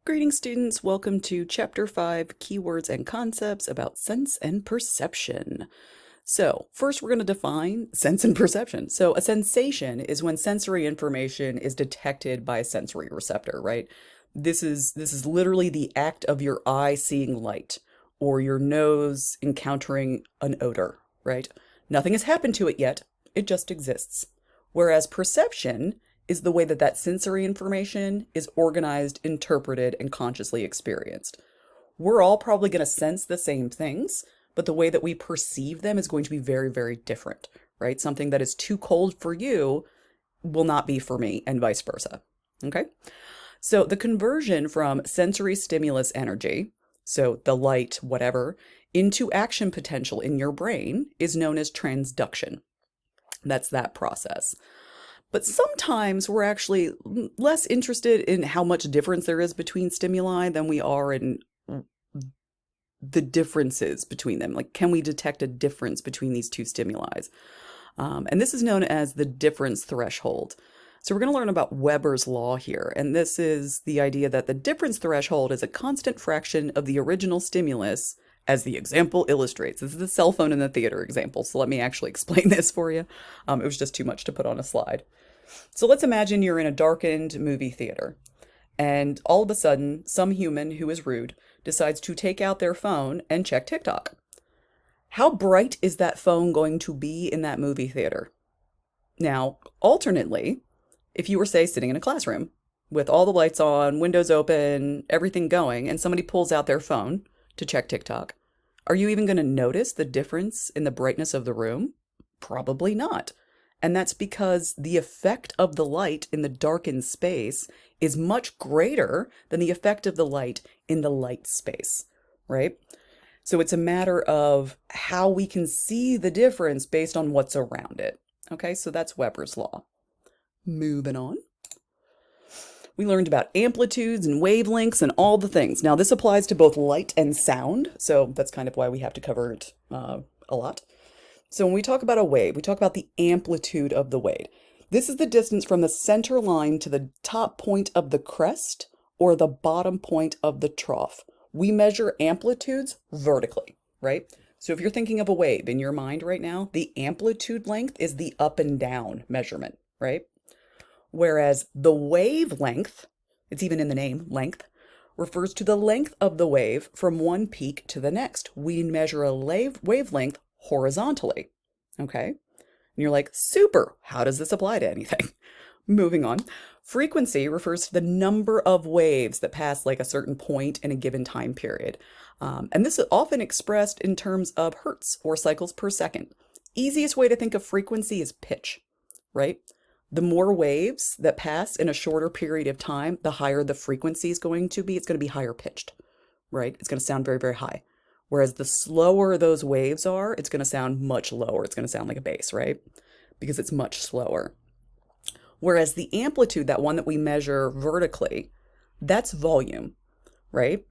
Greetings, students. Welcome to Chapter 5, Keywords and Concepts about Sense and Perception. So, first we're going to define sense and perception. So, a sensation is when sensory information is detected by a sensory receptor, right? This is literally the act of your eye seeing light or your nose encountering an odor, right? Nothing has happened to it yet. It just exists. Whereas perception is the way that that sensory information is organized, interpreted, and consciously experienced. We're all probably going to sense the same things, but the way that we perceive them is going to be very, very different, right? Something that is too cold for you will not be for me, and vice versa. Okay? So the conversion from sensory stimulus energy, so the light, whatever, into action potential in your brain is known as transduction. That's that process. But sometimes we're actually less interested in how much difference there is between stimuli than we are in the differences between them. Like, can we detect a difference between these two stimuli? And this is known as the difference threshold. So we're going to learn about Weber's law here. And this is the idea that the difference threshold is a constant fraction of the original stimulus, as the example illustrates. This is the cell phone in the theater example. So let me actually explain this for you. It was just too much to put on a slide. So let's imagine you're in a darkened movie theater, and all of a sudden, some human who is rude decides to take out their phone and check TikTok. How bright is that phone going to be in that movie theater? Now, alternately, if you were, say, sitting in a classroom with all the lights on, windows open, everything going, and somebody pulls out their phone to check TikTok, are you even going to notice the difference in the brightness of the room? Probably not. And that's because the effect of the light in the darkened space is much greater than the effect of the light in the light space, right? So it's a matter of how we can see the difference based on what's around it. Okay, so that's Weber's law. Moving on. We learned about amplitudes and wavelengths and all the things. Now, this applies to both light and sound, so that's kind of why we have to cover it a lot. So when we talk about a wave, we talk about the amplitude of the wave. This is the distance from the center line to the top point of the crest or the bottom point of the trough. We measure amplitudes vertically, right? So if you're thinking of a wave in your mind right now, the amplitude length is the up and down measurement, right? Whereas the wavelength, it's even in the name, length, refers to the length of the wave from one peak to the next. We measure a wavelength horizontally. Okay? And you're like, super, how does this apply to anything? Moving on. Frequency refers to the number of waves that pass like a certain point in a given time period. And this is often expressed in terms of hertz or cycles per second. Easiest way to think of frequency is pitch, right? The more waves that pass in a shorter period of time, the higher the frequency is going to be. It's going to be higher pitched, right? It's going to sound very, very high. Whereas the slower those waves are, it's going to sound much lower. It's going to sound like a bass, right? Because it's much slower. Whereas the amplitude, that one that we measure vertically, that's volume, right?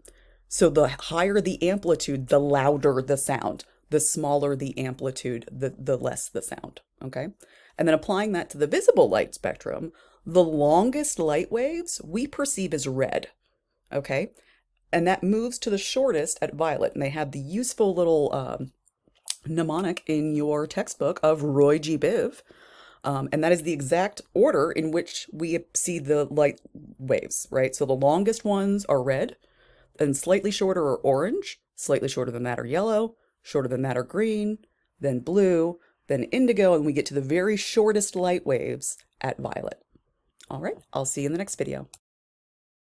So the higher the amplitude, the louder the sound. The smaller the amplitude, the less the sound, okay? And then applying that to the visible light spectrum, the longest light waves we perceive as red, okay? And that moves to the shortest at violet. And they have the useful little mnemonic in your textbook of Roy G. Biv. And that is the exact order in which we see the light waves, right? So the longest ones are red, and slightly shorter are orange, slightly shorter than that are yellow, shorter than that are green, then blue, then indigo, and we get to the very shortest light waves at violet. All right, I'll see you in the next video.